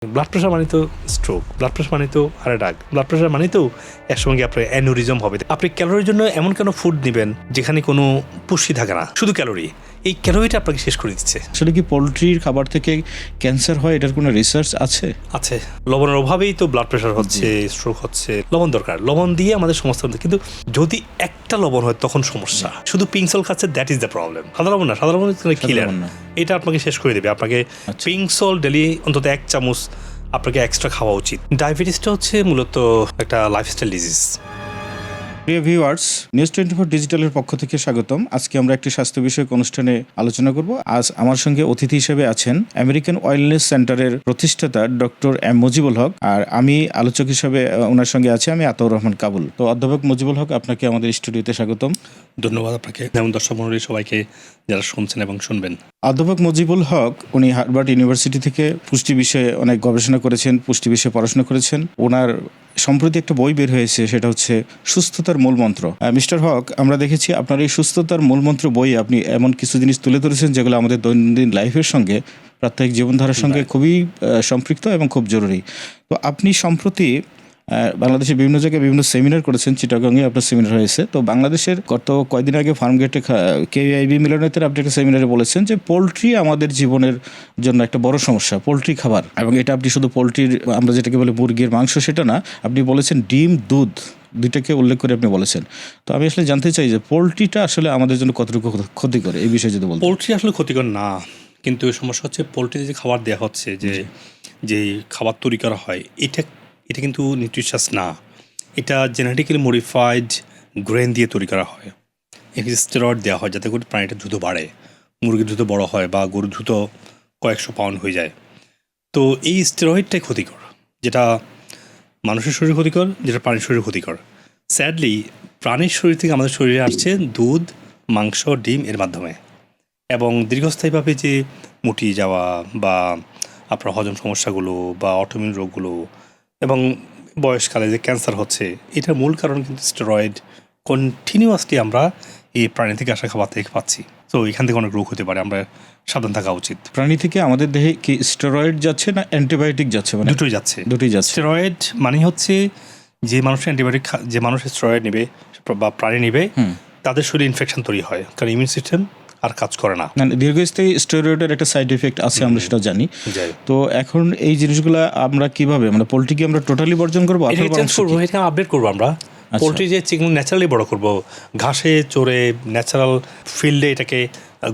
Blood pressure মানে তো stroke, blood pressure মানে তো হার্ট অ্যাটাক, ব্লাড প্রেশার মানে তো একসঙ্গে আপনার অ্যানুরিজম হবে। আপনি ক্যালোরির জন্য এমন কোনো ফুড নেবেন যেখানে কোনো পুষ্টি থাকে না, শুধু ক্যালোরি, এই ক্যালোরিটা আপনাকে শেষ করে দিচ্ছে। আসলে কি পোলট্রির খাবার থেকে ক্যান্সার হয়, এটার কোনো রিসার্চ আছে? আছে, লবণের অভাবেই তো ব্লাড প্রেশার হচ্ছে, স্ট্রোক হচ্ছে। লবণ দরকার, লবণ দিয়ে আমাদের সমস্ত, কিন্তু যদি একটা লবণ হয় তখন সমস্যা। শুধু পিংসল খাচ্ছে, দ্যাট ইজ দ্য প্রবলেম। সাদা লবণ না, সাদা লবণ কিলার, এটা আপনাকে শেষ করে দেবে। আপনাকে পিংসল ডেলি অন্তত 1 চামচ আপনাকে এক্সট্রা খাওয়া উচিত। ডায়াবেটিসটা হচ্ছে মূলত একটা লাইফস্টাইল ডিজিজ। প্রিয় ভিউয়ার্স, নিউজ 24 ডিজিটালের পক্ষ থেকে স্বাগতম। আজকে আমরা একটি স্বাস্থ্য বিষয়ক অনুষ্ঠানে আলোচনা করব। আজ আমার সঙ্গে অতিথি হিসেবে আছেন আমেরিকান ওয়েলনেস সেন্টারের প্রতিষ্ঠাতা ডক্টর এম মুজিবুল হক, আর আমি আলোচক হিসেবে ওনার সঙ্গে আছি আমি আতাউর রহমান কাবুল। তো অধ্যাপক মুজিবুল হক, আপনাকে আমাদের স্টুডিওতে স্বাগতম। ধন্যবাদ আপনাকে, যেমন দর্শক মণ্ডলী সবাইকে যারা শুনছেন এবং শুনবেন। অধ্যাপক মুজিবুল হক উনি হার্ভার্ড ইউনিভার্সিটি থেকে পুষ্টি বিষয়ে অনেক গবেষণা করেছেন, পুষ্টি বিষয়ে পড়াশোনা করেছেন। ওনার সম্প্রতি একটা বই বের হয়েছে, সেটা হচ্ছে সুস্থতার মূলমন্ত্র। মিস্টার হক, আমরা দেখেছি আপনার এই সুস্থতার মূলমন্ত্র বইয়ে আপনি এমন কিছু জিনিস তুলে ধরেছেন যেগুলো আমাদের দৈনন্দিন লাইফের সঙ্গে, প্রাত্যহিক জীবনধারার সঙ্গে খুবই সম্পৃক্ত এবং খুব জরুরি। তো আপনি সম্প্রতি বাংলাদেশের বিভিন্ন জায়গায় বিভিন্ন সেমিনার করেছেন, চিটাগংয়ে আপনার সেমিনার হয়েছে। তো বাংলাদেশের গত কয়েকদিন আগে ফার্মগেটে কেআইবি মিলনায়তনে আপনি একটা সেমিনারে বলেছেন যে পোলট্রি আমাদের জীবনের জন্য একটা বড় সমস্যা, পোলট্রি খাবার। এবং এটা আপনি শুধু পোলট্রির, আমরা যেটাকে বলে মুরগির মাংস, সেটা না, আপনি বলেছেন ডিম, দুধ, দুইটাকে উল্লেখ করে আপনি বলেছেন। তো আমি আসলে জানতে চাই যে পোলট্রিটা আসলে আমাদের জন্য কতটুকু ক্ষতি করে, এই বিষয়ে যদি বলতেন। পোলট্রি আসলে ক্ষতিকর না, কিন্তু সমস্যা হচ্ছে পোলট্রিতে যে খাবার দেওয়া হচ্ছে, যে খাবার তৈরি করা হয়, এটা কিন্তু নিউট্রিশাস না। এটা জেনেটিক্যালি মডিফাইড গ্রেন দিয়ে তৈরি করা হয়। এখানে স্টেরয়েড দেওয়া হয় যাতে করে প্রাণীটা দ্রুত বাড়ে, মুরগি দ্রুত বড় হয় বা গরু দ্রুত কয়েকশো পাউন্ড হয়ে যায়। তো এই স্টেরয়েডটাই ক্ষতিকর, যেটা মানুষের শরীর ক্ষতিকর, যেটা প্রাণীর শরীর ক্ষতিকর। স্যাডলি প্রাণীর শরীর থেকে আমাদের শরীরে আসছে দুধ, মাংস, ডিম এর মাধ্যমে। এবং দীর্ঘস্থায়ীভাবে যে মুটিয়ে যাওয়া বা আপনার হজম সমস্যাগুলো বা অটোইমিউন রোগগুলো এবং বয়সকালে যে ক্যান্সার হচ্ছে, এটার মূল কারণ কিন্তু স্টেরয়েড কন্টিনিউয়াসলি আমরা এই প্রাণী থেকে আসা খাবার থেকে পাচ্ছি। তো এখান থেকে অনেক রোগ হতে পারে, আমরা সাবধান থাকা উচিত। প্রাণী থেকে আমাদের দেহে কি স্টেরয়েড যাচ্ছে না অ্যান্টিবায়োটিক যাচ্ছে? মানে দুটোই যাচ্ছে। স্টেরয়েড মানে হচ্ছে যে মানুষের অ্যান্টিবায়োটিক, যে মানুষের স্টেরয়েড নেবে বা প্রাণী নেবে, তাদের শরীরে ইনফেকশন তৈরি হয়, কারণ ইমিউন সিস্টেম আর কাজ করে না। দীর্ঘস্থায়ী স্টেরয়েডের একটা সাইড এফেক্ট আছে, আমরা সেটা জানি। তো এখন এই জিনিসগুলো আমরা কিভাবে, মানে পোলট্রিকে আমরা টোটালি বর্জন করবো, এটা আপডেট করবো আমরা। পোলট্রি যে চিকেন ন্যাচারালি বড় করব, ঘাসে চড়ে ন্যাচারাল ফিল্ডে এটাকে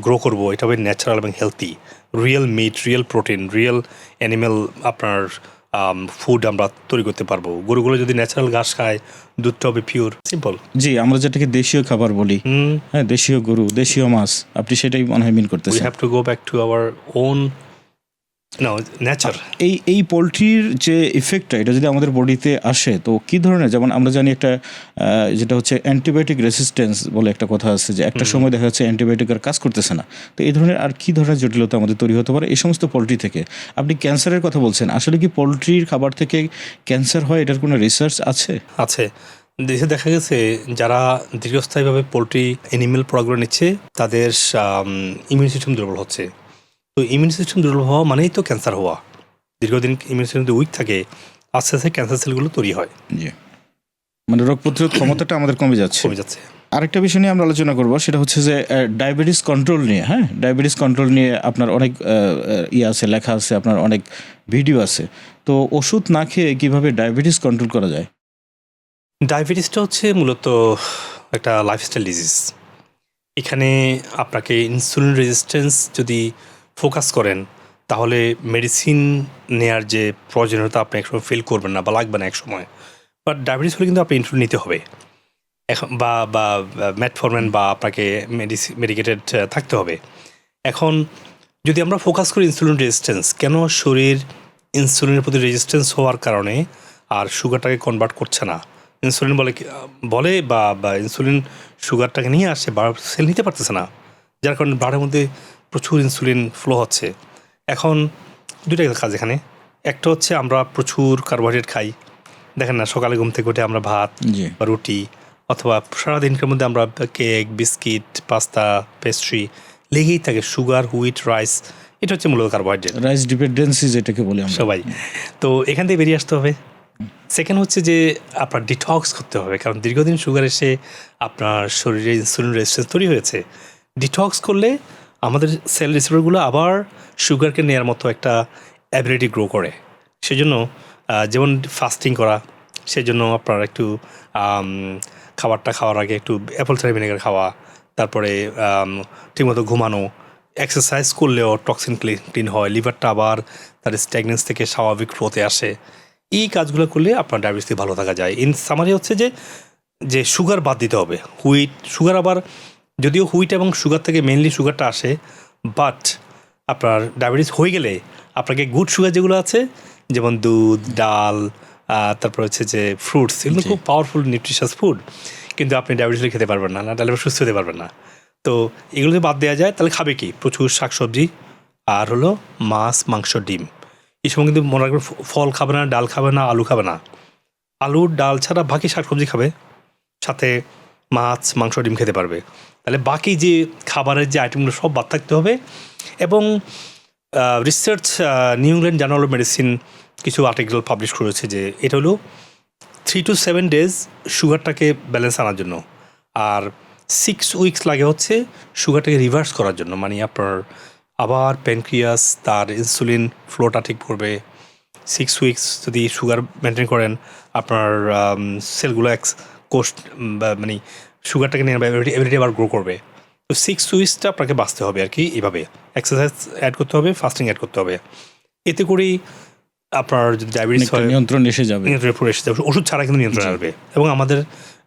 গ্রো করব, এটা হবে ন্যাচারাল এবং healthy, real meat, real protein, real animal আপনার ফুড আমরা তৈরি করতে পারবো। গরুগুলো যদি ন্যাচারাল ঘাস খায়, দুধটা হবে পিওর, সিম্পল। জি, আমরা যেটাকে দেশীয় খাবার বলি, হ্যাঁ, দেশীয় গরু, দেশীয় মাছ, আপনি সেটাই মনে হয় মিন করতেছেন। We have to go back to our own nature. এই পোলট্রির যে ইফেক্টটা, এটা যদি আমাদের বডিতে আসে তো কী ধরনের, যেমন আমরা জানি একটা যেটা হচ্ছে অ্যান্টিবায়োটিক রেসিস্ট্যান্স বলে একটা কথা আছে, যে একটা সময় দেখা যাচ্ছে অ্যান্টিবায়োটিক আর কাজ করতেছে না। তো এই ধরনের আর কী ধরনের জটিলতা আমাদের তৈরি হতে পারে এই সমস্ত পোলট্রি থেকে? আপনি ক্যান্সারের কথা বলছেন, আসলে কি পোলট্রির খাবার থেকে ক্যান্সার হয়, এটার কোনো রিসার্চ আছে? দেশে দেখা গেছে যারা দীর্ঘস্থায়ীভাবে পোলট্রি অ্যানিমেল প্রোডাক্টগুলো নিচ্ছে, তাদের ইমিউন সিস্টেম দুর্বল হচ্ছে। তো ইমিউন সিস্টেম দুর্বল হওয়া মানেই তো ক্যান্সার হওয়া। দীর্ঘদিন ইমিউন সিস্টেম যদি উইক থাকে, আস্তে আস্তে ক্যান্সার সেলগুলো তৈরি হয়। জি, মানে রোগ প্রতিরোধ ক্ষমতাটা আমাদের কমে যাচ্ছে। আরেকটা বিষয় নিয়ে আমরা আলোচনা করবো, সেটা হচ্ছে যে ডায়াবেটিস কন্ট্রোল নিয়ে। হ্যাঁ, ডায়াবেটিস কন্ট্রোল নিয়ে আপনার অনেক আছে, লেখা আছে, আপনার অনেক ভিডিও আছে। তো ওষুধ না খেয়ে কীভাবে ডায়াবেটিস কন্ট্রোল করা যায়? ডায়াবেটিসটা হচ্ছে মূলত একটা লাইফস্টাইল ডিজিজ। এখানে আপনাকে ইনসুলিন রেজিস্ট্যান্স যদি ফোকাস করেন, তাহলে মেডিসিন নেয়ার যে প্রয়োজনীয়তা আপনি একসময় ফিল করবেন না বা লাগবে না একসময়। বাট ডায়াবেটিস হলে কিন্তু আপনি ইনসুলিন নিতে হবে এখন, বা মেটফরমিন বা আপনাকে মেডিকেটেড থাকতে হবে। এখন যদি আমরা ফোকাস করি ইনসুলিন রেজিস্ট্যান্স, কেন শরীর ইনসুলিনের প্রতি রেজিস্ট্যান্স হওয়ার কারণে আর সুগারটাকে কনভার্ট করছে না? ইনসুলিন বলে বা ইনসুলিন সুগারটাকে নিয়ে আসছে, সেল নিতে পারতেছে না, যার কারণে ব্লাডের মধ্যে প্রচুর ইনসুলিন ফ্লো হচ্ছে। এখন দুইটা কাজ এখানে। একটা হচ্ছে আমরা প্রচুর কার্বোহাইড্রেট খাই, দেখেন না, সকালে ঘুম থেকে উঠে আমরা ভাত বা রুটি, অথবা সারাদিনকার মধ্যে আমরা কেক, বিস্কিট, পাস্তা, পেস্ট্রি লেগেই থাকে, সুগার, হুইট, রাইস, এটা হচ্ছে মূলত কার্বোহাইড্রেট, রাইস ডিপেন্ডেন্সি যেটাকে বলি আমরা। সবাই। তো এখান থেকে বেরিয়ে আসতে হবে। সেকেন্ড হচ্ছে যে আপনার ডিটক্স করতে হবে, কারণ দীর্ঘদিন সুগার এসে আপনার শরীরে ইনসুলিন রেজিস্ট্যান্স তৈরি হয়েছে। ডিটক্স করলে আমাদের সেল রিসিভারগুলো আবার সুগারকে নেওয়ার মতো একটা অ্যাবিলিটি গ্রো করে। সেজন্য যেমন ফাস্টিং করা, সেজন্য আপনার একটু খাবারটা খাওয়ার আগে একটু অ্যাপল সাইডার ভিনেগার খাওয়া, তারপরে ঠিকমতো ঘুমানো, এক্সারসাইজ করলেও টক্সিন ক্লিন হয়, লিভারটা আবার তার স্ট্যাগনেন্স থেকে স্বাভাবিক ফ্লোতে আসে। এই কাজগুলো করলে আপনার ডায়াবেটিস থেকে ভালো থাকা যায়। ইন সামারি হচ্ছে যে সুগার বাদ দিতে হবে। সুগার আবার যদিও হুইট এবং সুগার থেকে মেনলি সুগারটা আসে, বাট আপনার ডায়াবেটিস হয়ে গেলে আপনাকে গুড সুগার যেগুলো আছে, যেমন দুধ, ডাল, তারপর হচ্ছে যে ফ্রুটস, এগুলো খুব পাওয়ারফুল নিউট্রিশাস ফুড, কিন্তু আপনি ডায়াবেটিস খেতে পারবেন না, তাহলে সুস্থ হতে পারবেন না। তো এগুলো যদি বাদ দেওয়া যায় তাহলে খাবে কি? প্রচুর শাকসবজি, আর হলো মাছ, মাংস, ডিম। এই সময় কিন্তু মনে রাখবেন ফল খাবে না, ডাল খাবে না, আলু খাবে না। আলু ডাল ছাড়া বাকি শাকসবজি খাবে, সাথে মাছ, মাংস, ডিম খেতে পারবে। তাহলে বাকি যে খাবারের যে আইটেমগুলো সব বাদ থাকতে হবে। এবং research new England journal of medicine কিছু আর্টিকেল পাবলিশ করেছে যে এটা হলো 3 to 7 days সুগারটাকে ব্যালেন্স আনার জন্য, আর 6 weeks লাগে হচ্ছে সুগারটাকে রিভার্স করার জন্য। মানে আপনার আবার প্যানক্রিয়াস তার ইনসুলিন ফ্লোটা ঠিক করবে। 6 weeks যদি সুগার মেনটেন করেন, আপনার সেলগুলো কোষ মানে সুগারটাকে নিয়ে এবিলিটি আবার গ্রো করবে। তো 6 weeksটা আপনাকে বাঁচতে হবে আর কি। এইভাবে এক্সারসাইজ অ্যাড করতে হবে, ফাস্টিং অ্যাড করতে হবে। এতে করেই আপনার যদি ডায়াবেটিস হয় নিয়ন্ত্রণ এসে যাবে, নিয়ন্ত্রণে পুরো এসে যাবে, ওষুধ ছাড়া কিন্তু নিয়ন্ত্রণে আসবে। এবং আমাদের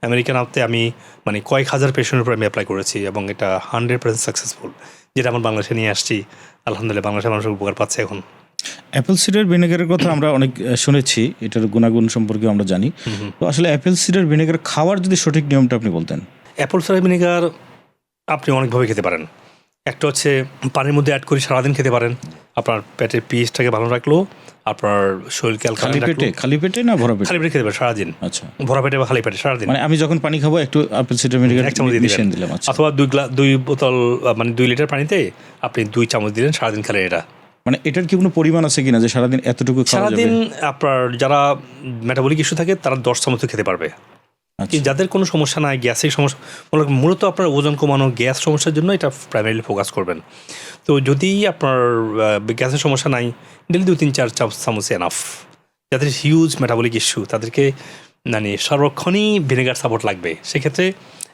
আমেরিকান আপতে আমি মানে কয়েক হাজার পেশেন্টের উপর আমি অ্যাপ্লাই করেছি এবং এটা 100% সাকসেসফুল, যেটা আমার বাংলাদেশে নিয়ে আসছি। আলহামদুলিল্লাহ বাংলাদেশের মানুষের উপকার পাচ্ছে এখন। অ্যাপেল সিডার ভিনেগারের কথা আমরা অনেক শুনেছি, এটার গুণাগুণ সম্পর্কে আমরা জানি। তো আসলে অ্যাপেল সিডার ভিনেগার খাওয়ার যদি সঠিক নিয়মটা আপনি বলতেন। অ্যাপেল সাইডার ভিনেগার আপনি অনেকভাবে খেতে পারেন। একটা হচ্ছে পানির মধ্যে অ্যাড করে সারাদিন খেতে পারেন, আপনার পেটের পিএইচটাকে ভালো রাখলো, আপনার শরীরকে খালি পেটে না ভরা পেটে? খালি পেটে খেতে পারেন সারাদিন। আচ্ছা, ভরা পেটে বা খালি পেটে সারাদিন। মানে আমি যখন পানি খাবো একটু অ্যাপেল সিডার ভিনেগার 1 চামচ দিয়ে দিলাম, আচ্ছা। অথবা 2 বোতল মানে 2 লিটার পানিতে আপনি 2 চামচ দিলেন, সারাদিন খেলেন। এটা মানে এটার কি কোনো পরিমাণ আছে কিনা যে সারাদিন এতটুকু খাওয়া যাবে? সারাদিন আপনার যারা মেটাবলিক ইস্যু থাকে তারা 10 চামচ খেতে পারবে। কিন্তু যাদের কোনো সমস্যা নাই, গ্যাসের সমস্যা, মূলত আপনার ওজন কমানো, গ্যাস সমস্যার জন্য এটা প্রাইমারিলি ফোকাস করবেন। তো যদি আপনার গ্যাসের সমস্যা নাই, ডেলি 2-3-4 চামচ এনাফ। যাদের হিউজ মেটাবলিক ইস্যু তাদেরকে মানে সারাক্ষণই ভিনেগার সাপোর্ট লাগবে। সেক্ষেত্রে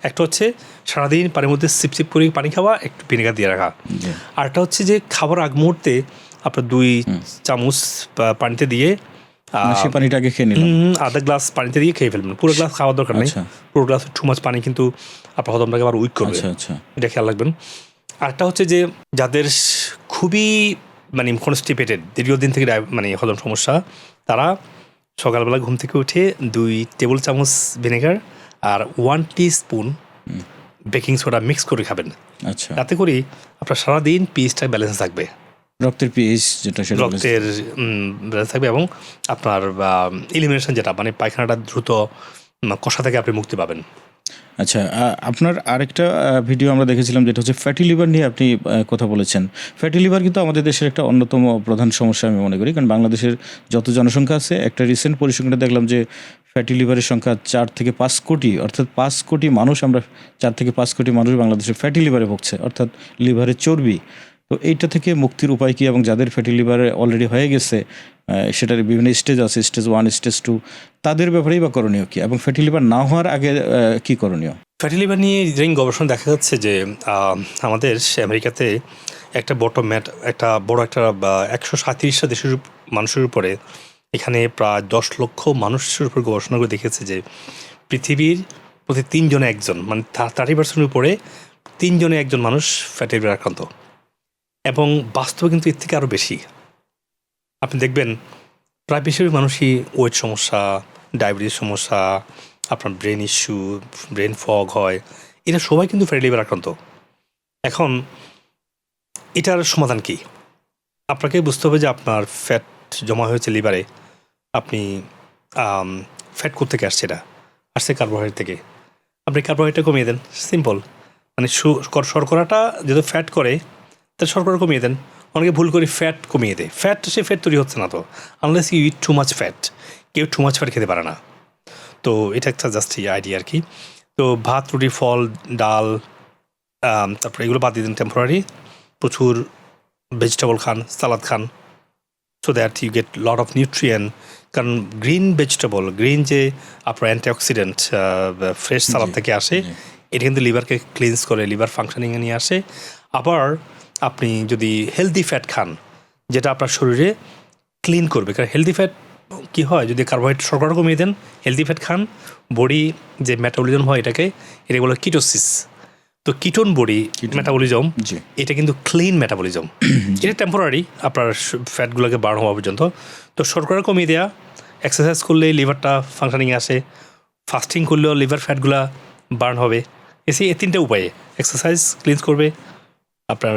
একটা হচ্ছে সারাদিন পানির মধ্যে সিপ করে পানি খাওয়া, একটু ভিনেগার দিয়ে রাখা। আরটা হচ্ছে যে খাবার আগ মুহূর্তে আপনার 2 চামচ পানিতে দিয়ে সেই পানিটাকে খেয়ে নিলাম, আধা গ্লাস পানিতে দিয়ে খেয়ে ফেলবেন। পুরো গ্লাস খাওয়ার দরকার নেই, পুরো গ্লাস টু মাছ পানি কিন্তু আপনার হজমটাকে আবার উইক করবে। এটা খেয়াল রাখবেন। আরেকটা হচ্ছে যে যাদের খুবই মানে কনস্টিপেটেড, দীর্ঘদিন থেকে মানে হজম সমস্যা, তারা সকালবেলা ঘুম থেকে উঠে 2 টেবিল চামচ ভিনেগার আর 1 টিস্পুন বেকিং সোডা মিক্স করে খাবেন। আচ্ছা, তাতে করে আপনার সারাদিন পিএইচটা ব্যালেন্স থাকবে, রক্তের পিএইচ যেটা সেটা রক্তের ব্যালেন্স থাকবে, এবং আপনার এলিমিনেশন যেটা মানে পায়খানাটা দ্রুত কষা থেকে আপনি মুক্তি পাবেন। আচ্ছা, আপনার আরেকটা ভিডিও আমরা দেখেছিলাম যেটা হচ্ছে ফ্যাটি লিভার নিয়ে আপনি কথা বলেছেন। ফ্যাটি লিভার কিন্তু আমাদের দেশের একটা অন্যতম প্রধান সমস্যা আমি মনে করি, কারণ বাংলাদেশের যত জনসংখ্যা আছে, একটা রিসেন্ট পরিসংখ্যানে দেখলাম যে ফ্যাটি লিভারের সংখ্যা 4 থেকে 5 কোটি, অর্থাৎ 5 কোটি মানুষ, আমরা 4 থেকে 5 কোটি মানুষ বাংলাদেশে ফ্যাটি লিভারে ভুগছে, অর্থাৎ লিভারের চর্বি। তো এইটা থেকে মুক্তির উপায় কি, এবং যাদের ফ্যাটি লিভারে অলরেডি হয়ে গেছে, সেটার বিভিন্ন স্টেজ আছে, স্টেজ 1, স্টেজ 2, তাদের ব্যাপারেই বা করণীয় কি, এবং ফ্যাটি লিভার না হওয়ার আগে কি করণীয়? ফ্যাটি লিভার নিয়ে ইদানিং গবেষণা দেখা যাচ্ছে যে আমাদের আমেরিকাতে একটা একটা বড় 137টা দেশের মানুষের উপরে, এখানে প্রায় 10 লক্ষ মানুষের উপর গবেষণা করে দেখেছে যে পৃথিবীর প্রতি 3 জনে 1 জন, মানে 30% উপরে 3 জনে 1 জন মানুষ ফ্যাটি লিভার আক্রান্ত। এবং বাস্তবে কিন্তু এর থেকে আরও বেশি। আপনি দেখবেন প্রায় বেশিরভাগ মানুষই ওয়েট সমস্যা, ডায়াবেটিস সমস্যা, আপনার ব্রেন ইস্যু, ব্রেন ফগ হয়, এরা সবাই কিন্তু ফ্যাটি লিভার আক্রান্ত। এখন এটার সমাধান কি? আপনাকে বুঝতে হবে যে আপনার ফ্যাট জমা হয়েছে লিভারে, আপনি ফ্যাট কোত্থেকে আসছে? এটা আসছে কার্বোহাইড্রেট থেকে। আপনি কার্বোহাইড্রেটটা কমিয়ে দেন, সিম্পল। মানে শর্করাটা যদি ফ্যাট করে তাহলে শর্করা কমিয়ে দেন, অনেকে ভুল করে ফ্যাট কমিয়ে দেয়, ফ্যাট সে ফ্যাট তৈরি হচ্ছে না তো, unless you eat too much fat. কেউ টু মাচ ফ্যাট খেতে পারে না। তো এটা একটা জাস্ট আইডিয়া আর কি। তো ভাত, রুটি, ফল, ডাল, তারপরে এগুলো বাদ দিয়ে দিন টেম্পোরারি। প্রচুর ভেজিটেবল খান, সালাদ খান, so that you get lot of nutrient. কারণ গ্রিন ভেজিটেবল, গ্রিন যে আপনার অ্যান্টিঅক্সিডেন্ট ফ্রেশ সালাদ থেকে আসে, এটা কিন্তু লিভারকে ক্লিনস করে, লিভার ফাংশনিংয়ে নিয়ে আসে। আবার আপনি যদি হেলদি ফ্যাট খান, যেটা আপনার শরীরে ক্লিন করবে, কারণ হেলদি ফ্যাট কী হয়, যদি কার্বোহাইড্রেট শর্করা কমিয়ে দেন, হেলদি ফ্যাট খান, বডি যে মেটাবলিজম হয় এটা বলে কিটোসিস। তো কিটোন বডি মেটাবলিজম, এটা কিন্তু ক্লিন মেটাবলিজম। এটা টেম্পোরারি, আপনার ফ্যাটগুলোকে বার্ন হওয়া পর্যন্ত। তো শর্করা কমিয়ে দেওয়া, এক্সারসাইজ করলে লিভারটা ফাংশনিংয়ে আসে, ফাস্টিং করলেও লিভার ফ্যাটগুলা বার্ন হবে। এই তিনটে উপায়ে, এক্সারসাইজ ক্লিনস করবে, আপনার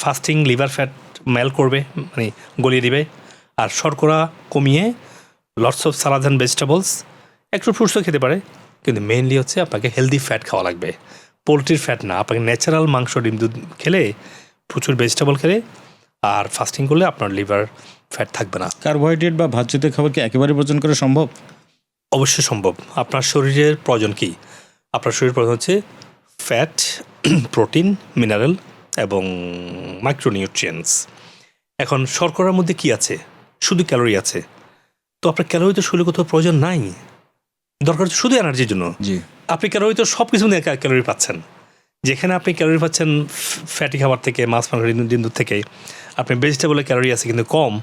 ফাস্টিং লিভার ফ্যাট মেল করবে, মানে গলিয়ে দিবে, আর শর্করা কমিয়ে lots of salad and vegetables, একটু ফ্রুটসও খেতে পারে, কিন্তু মেইনলি হচ্ছে আপনাকে হেলদি ফ্যাট খাওয়া লাগবে, পোলট্রির ফ্যাট না। আপনাকে ন্যাচারাল মাংস, ডিম, দুধ খেলে, প্রচুর ভেজিটেবল খেলে আর ফাস্টিং করলে আপনার লিভার ফ্যাট থাকবে না। কার্বোহাইড্রেট বা ভাত জাতীয় খাবার কি একেবারে বর্জন করা সম্ভব? অবশ্যই সম্ভব। আপনার শরীরের প্রয়োজন কী? আপনার শরীরের প্রয়োজন হচ্ছে ফ্যাট, প্রোটিন, মিনারেল এবং মাইক্রোনিউট্রিয়েন্টস। এখন শর্করার মধ্যে কি আছে? শুধু ক্যালোরি আছে। তো আপনার ক্যালোরি তো শরীরে কোথাও প্রয়োজন নাই, দরকার হচ্ছে শুধু এনার্জির জন্য। আপনি ক্যালোরি তো সব কিছু নিয়ে ক্যালোরি পাচ্ছেন। যেখানে আপনি ক্যালোরি পাচ্ছেন ফ্যাটি খাবার থেকে, মাছ, মাংস, ডিম, দুধ থেকে, আপনি ভেজিটেবলে ক্যালোরি আছে কিন্তু কম।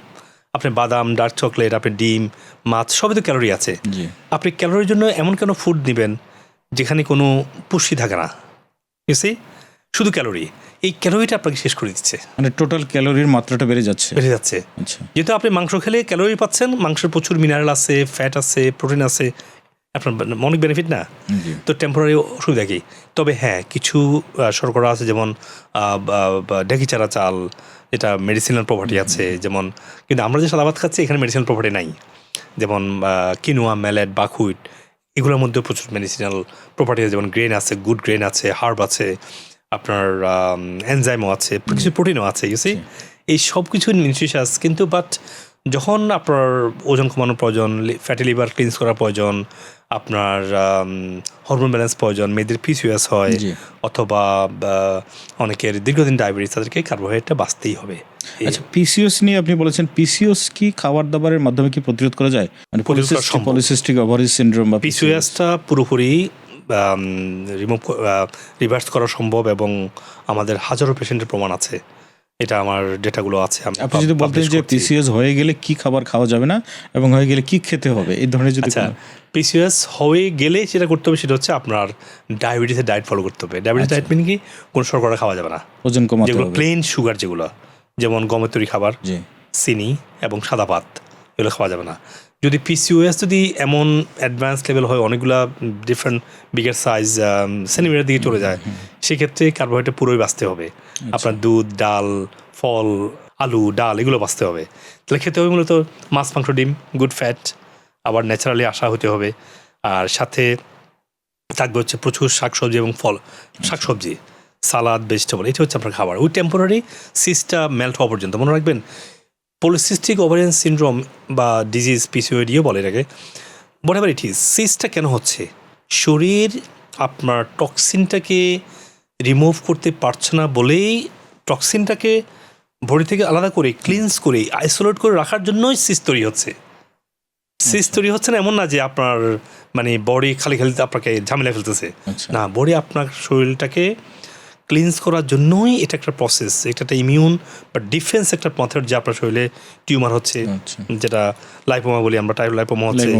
আপনি বাদাম, ডার্ক চকলেট, আপনি ডিম, মাছ, সবই তো ক্যালোরি আছে। আপনি ক্যালোরির জন্য এমন কেন ফুড নেবেন যেখানে কোনো পুষ্টি থাকে না? বুঝছি, শুধু ক্যালোরি, এই ক্যালোরিটা আপনাকে শেষ করে দিচ্ছে, মানে টোটাল ক্যালোরির মাত্রাটা বেড়ে যাচ্ছে। আচ্ছা, যেহেতু আপনি মাংস খেলে ক্যালোরি পাচ্ছেন, মাংসের প্রচুর মিনারেল আছে, ফ্যাট আছে, প্রোটিন আছে, আপনার অনেক বেনিফিট না? তো টেম্পোরারি অসুবিধা কি? তবে হ্যাঁ, কিছু শর্করা আছে, যেমন ঢেঁকিচারা চাল, এটা মেডিসিনাল প্রপার্টি আছে, যেমন, কিন্তু আমরা যে সাদা ভাত খাচ্ছি এখানে মেডিসিনাল প্রপার্টি নাই। যেমন কিনোয়া, ম্যালেট, বাকহুইট, এগুলোর মধ্যে প্রচুর মেডিসিনাল প্রপার্টি আছে, যেমন গ্রেন আছে, গুড গ্রেন আছে, হার্ব আছে, আপনার এনজাইমও আছে, কিছু প্রোটিনও আছে। ইউসি, এই সব কিছু নিউট্রিশাস, কিন্তু বাট যখন আপনার ওজন কমানোর প্রয়োজন, ফ্যাটি লিভার ক্লিনস করার প্রয়োজন, আপনার হরমোন ব্যালেন্স প্রয়োজন, মেয়েদের পিসিওএস হয়, অথবা অনেকের দীর্ঘদিন ডায়াবেটিস, তাদেরকে কার্বোহাইড্রেটটা বাঁচতেই হবে। আচ্ছা, পিসিওএস নিয়ে আপনি বলেছেন, পিসিওএস কি খাবার দাবারের মাধ্যমে কি প্রতিরোধ করা যায়? মানে পলিসিস্টিক ওভারি সিনড্রোম বা পিসিওএসটা পুরোপুরি রিভার্স করা সম্ভব, এবং আমাদের হাজারো পেশেন্টের প্রমাণ আছে, এটা আমার ডেটাগুলো আছে। আপনি যদি বলতেন যে পিসিওএস হয়ে গেলে কি খাবার খাওয়া যাবে না এবং হয়ে গেলে কি খেতে হবে, এই ধরনের যদি। আচ্ছা, পিসিওএস হয়ে গেলে যেটা করতে হবে সেটা হচ্ছে আপনার ডায়াবেটিসের ডায়েট ফলো করতে হবে। ডায়াবেটিস ডায়েট মিন কি? কোনো শর্করা খাওয়া যাবে না, ওজন কমাতে যেগুলো হবে, প্লেন সুগার, যেগুলো যেমন গমের তৈরি খাবার, চিনি এবং সাদা ভাত, এগুলো খাওয়া যাবে না। যদি পিসিওএস যদি এমন অ্যাডভান্স লেভেল হয়, অনেকগুলা ডিফারেন্ট বিগার সাইজ সেন্টিমিটার দিকে চলে যায়, সেক্ষেত্রে কার্বোহাইড্রেট পুরোই বাঁচতে হবে। আপনার দুধ, ডাল, ফল, আলু, ডাল, এগুলো বাঁচতে হবে। তাহলে খেতে হবে মূলত মাছ, মাংস, ডিম, গুড ফ্যাট, আবার ন্যাচারালি আসা হতে হবে। আর সাথে থাকবে হচ্ছে প্রচুর শাকসবজি এবং ফল, শাকসবজি, সালাদ, ভেজিটেবল, এটা হচ্ছে আপনার খাবার। ওই টেম্পোরারি সিসটা মেল্ট হওয়া পর্যন্ত। মনে রাখবেন, পলিসিস্টিক ওভারিয়ান সিনড্রোম বা ডিজিজ, পিসিওডিও বলে এটাকে, হোয়াটএভার ইট ইজ, সিসটা কেন হচ্ছে? শরীর আপনার টক্সিনটাকে রিমুভ করতে পারছে না বলেই, টক্সিনটাকে বডি থেকে আলাদা করে, ক্লিনস করে, আইসোলেট করে রাখার জন্যই সিস তৈরি হচ্ছে। সিস তৈরি হচ্ছে না এমন না যে আপনার মানে বডি খালি খালি আপনাকে ঝামেলা ফেলতেছে, না, বডি আপনার শরীরটাকে ক্লিনস করার জন্যই এটা একটা প্রসেস, এটা একটা ইমিউন বা ডিফেন্স একটা মেথড, যে আপনার শরীরে টিউমার হচ্ছে, যেটা লাইপোমা বলি আমরা, লাইপোমা হচ্ছে,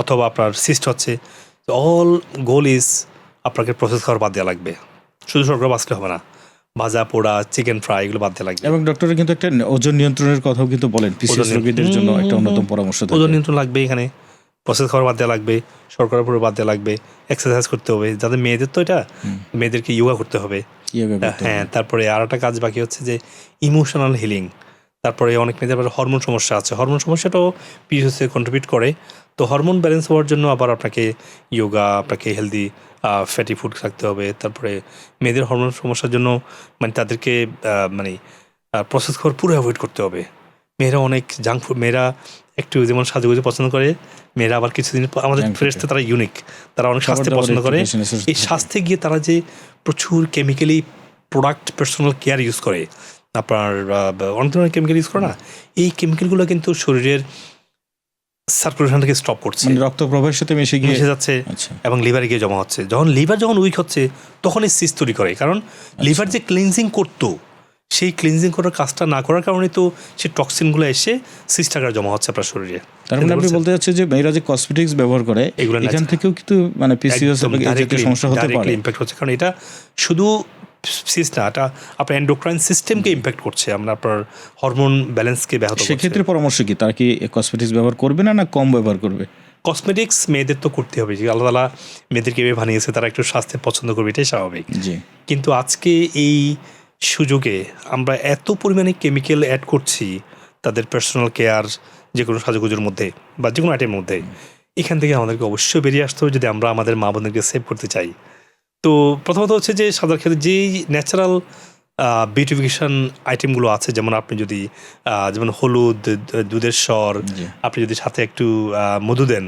অথবা আপনার সিস্ট হচ্ছে। অল গোল ইজ আপনাকে প্রসেস খাবার বাদ দেওয়া লাগবে, শুধু শর্করা বাঁচলে হবে না, ভাজা, পোড়া, চিকেন ফ্রাই, এগুলো বাদ দেওয়া লাগবে। এবং ডক্টর কিন্তু একটা ওজন নিয়ন্ত্রণের কথাও কিন্তু বলেন, পিসিওএস রোগীদের জন্য একটা অন্যতম পরামর্শ। ওজন নিয়ন্ত্রণ লাগবে, এখানে প্রসেস খাবার বাদ দেওয়া লাগবে, শর্করা পুরো বাদ দেওয়া লাগবে, এক্সারসাইজ করতে হবে। যাদের মেয়েদের, তো এটা মেয়েদেরকে ইয়োগা করতে হবে। হ্যাঁ, তারপরে আর একটা কাজ বাকি হচ্ছে যে ইমোশনাল হিলিং। তারপরে অনেক মেয়েদের হরমোন সমস্যা আছে, হরমোন সমস্যাটাও পিসিওএসে কন্ট্রিবিউট করে। তো হরমোন ব্যালেন্স হওয়ার জন্য আবার আপনাকে ইয়োগা, আপনাকে হেলদি ফ্যাটি ফুড থাকতে হবে। তারপরে মেয়েদের হরমোন সমস্যার জন্য মানে তাদেরকে মানে প্রসেস খাবার পুরো অ্যাভয়েড করতে হবে। মেয়েরা অনেক জাঙ্ক ফুড, মেয়েরা একটু যেমন সাজুগুজু পছন্দ করে, মেয়েরা আবার কিছুদিন আমাদের Junk food ফ্রেশতে তারা ইউনিক, তারা অনেক স্বাস্থ্য খাবার-দাবার পছন্দ একটু করে। বেশি নেশা এই স্বাস্থ্যে গিয়ে তারা যে প্রচুর chemically product personal care use করে, আপনার অনেক ধরনের কেমিক্যাল ইউজ করে না, এই কেমিক্যালগুলো কিন্তু শরীরের সার্কুলেশনটাকে স্টপ করছে, মানে রক্ত প্রবাহের সাথে মিশে গিয়ে মিশে যাচ্ছে আচ্ছা এবং লিভারে গিয়ে জমা হচ্ছে। যখন লিভার উইক হচ্ছে তখন এই সিস্ট তৈরি করে, কারণ লিভার যে ক্লিনজিং করতো সেই ক্লিনজিং করার কাজটা না করার কারণে তো সেই টক্সিনগুলো এসে সিস্ট আকারে জমা হচ্ছে আপনার শরীরে। তার মানে আপনি বলতে চাচ্ছেন যে মেয়েরা যে কসমেটিক্স ব্যবহার করে এগুলো এখান থেকেও কিন্তু মানে পিসিওএস একদম এই জাতীয় সমস্যা হতে পারে। ইম্প্যাক্ট হচ্ছে, কারণ এটা শুধু সিস্ট না, এটা আপনার এন্ডোক্রাইন সিস্টেমকে ইম্প্যাক্ট করছে, আমরা আপনার হরমোন ব্যালেন্সকে ব্যাহত করছে। সেক্ষেত্রে পরামর্শ কি, তার কি কসমেটিক্স ব্যবহার করবে না কম ব্যবহার করবে? কসমেটিক্স মেয়েদের তো করতে হবে, যে আল্লাহ তাআলা মেয়েদেরকে এভাবে বানিয়েছে, তারা একটু স্বাস্থ্য পছন্দ করবে, এটাই স্বাভাবিক। জি, কিন্তু আজকে এই সুযোগে আমরা এত পরিমাণে কেমিক্যাল অ্যাড করছি তাদের পার্সোনাল কেয়ার যে কোনো সাজুগুজুর মধ্যে বা যে কোনো আইটেমের মধ্যে, এখান থেকে আমাদেরকে অবশ্যই বেরিয়ে আসতে হবে যদি আমরা আমাদের মা বোনদেরকে সেভ করতে চাই। তো প্রথমত হচ্ছে যে সাদার ক্ষেত্রে যেই ন্যাচারাল বিউটিফিকেশন আইটেমগুলো আছে, যেমন আপনি যদি যেমন হলুদ, দুধের স্বর, জি। আপনি যদি সাথে একটু মধু দেন,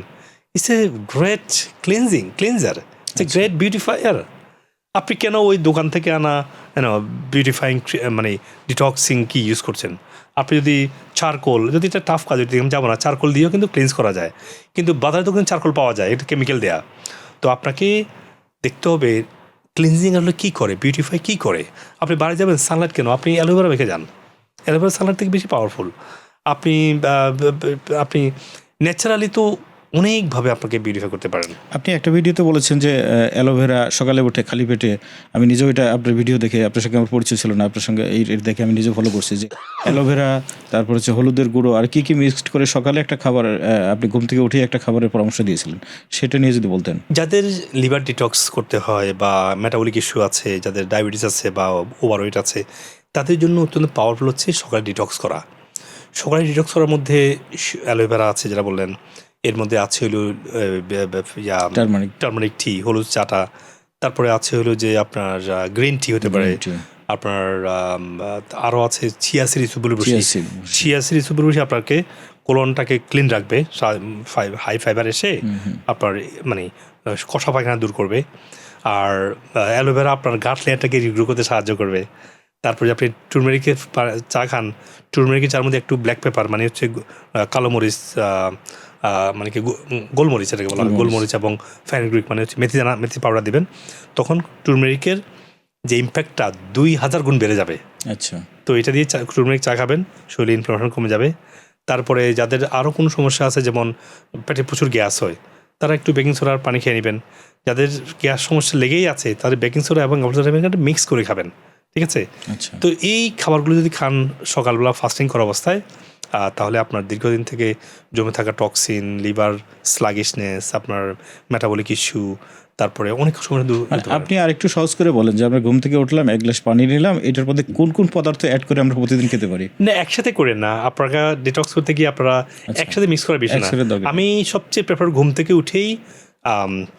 it's a great cleanser, it's a great beautifier. আপনি কেন ওই দোকান থেকে আনা বিউটিফাইং মানে ডিটক্সিং কি ইউজ করছেন? আপনি যদি চারকোল, যদি এটা টাফ কাজ, যদি আমি যাবো না, চারকোল দিয়েও কিন্তু ক্লিনজ করা যায়, কিন্তু বাজারে তো কিন্তু চারকোল পাওয়া যায়, এটা কেমিক্যাল দেয়া। তো আপনাকে দেখতে হবে ক্লিনজিং আসলে কী করে, বিউটিফাই কী করে। আপনি বাড়ি যাবেন, সানলাইট কেন, আপনি অ্যালোভেরা মেখে যান, অ্যালোভেরা সানলাইট থেকে বেশি পাওয়ারফুল। আপনি আপনি ন্যাচারালি তো অনেকভাবে আপনাকে বিউটিফাই করতে পারেন। আপনি একটা ভিডিওতে বলেছেন যে অ্যালোভেরা সকালে উঠে খালি পেটে, আমি নিজেও এটা আপনার ভিডিও দেখে, আপনার সঙ্গে আমার পরিচয় ছিল না, আপনার সঙ্গে এই দেখে আমি নিজে ফলো করছি যে অ্যালোভেরা, তারপর হচ্ছে হলুদের গুঁড়ো আর কি মিক্সড করে সকালে একটা খাবার, আপনি ঘুম থেকে উঠে একটা খাবারের পরামর্শ দিয়েছিলেন, সেটা নিয়ে যদি বলতেন। যাদের লিভার ডিটক্স করতে হয় বা মেটাবলিক ইস্যু আছে, যাদের ডায়াবেটিস আছে বা ওভারওয়েট আছে, তাদের জন্য অত্যন্ত পাওয়ারফুল হচ্ছে সকালে ডিটক্স করা। সকালে ডিটক্স করার মধ্যে অ্যালোভেরা আছে যেটা বললেন, এর মধ্যে আছে হলো টারমারিক টি, হলুদ চাটা, তারপরে আছে হলো যে আপনার গ্রিন টি হতে পারে, আপনার আরও আছে চিয়া সিড সুপুর বসে আপনাকে কোলনটাকে ক্লিন রাখবে, হাই ফাইবার এসে আপনার মানে কষা পায়খানা দূর করবে। আর অ্যালোভেরা আপনার গাট লেয়ারটাকে রিগ্রো করতে সাহায্য করবে। তারপরে আপনি টুরমেরিকের চা খান, টুরমেরিকের চার মধ্যে একটু ব্ল্যাক পেপার মানে হচ্ছে কালো মরিচ, মানে কি গোলমরিচ এটাকে বলা হয়, গোলমরিচ এবং ফেনুগ্রিক মানে হচ্ছে মেথি পাউডার দিবেন, তখন টুরমেরিকের যে ইম্প্যাক্টটা 2000 গুণ বেড়ে যাবে। আচ্ছা, তো এটা দিয়ে টুরমেরিক চা খাবেন, শরীরে ইনফ্লামেশন কমে যাবে। তারপরে যাদের আরও কোনো সমস্যা আছে, যেমন পেটে প্রচুর গ্যাস হয়, তারা একটু বেকিং সোডার পানি খেয়ে নেবেন। যাদের গ্যাস সমস্যা লেগেই আছে তাদের বেকিং সোডা এবং মিক্স করে খাবেন, ঠিক আছে? আচ্ছা। তো এই খাবারগুলো যদি খান সকালবেলা ফাস্টিং করা অবস্থায়, তাহলে আপনার দীর্ঘদিন থেকে জমে থাকা টক্সিন, লিভার স্লাগিশনেস, আপনার মেটাবলিক ইস্যু, তারপরে অনেক সময় আপনি আরেকটু সহজ করে বলেন যে আমরা ঘুম থেকে উঠলাম, এক গ্লাস পানি নিলাম, এটার মধ্যে কোন কোন পদার্থ অ্যাড করে আমরা প্রতিদিন খেতে পারি? না, একসাথে করেন না, আপনারা ডিটক্স করতে গিয়ে আপনারা একসাথে মিক্স করার বিষয় না। আমি সবচেয়ে প্রেফার ঘুম থেকে উঠেই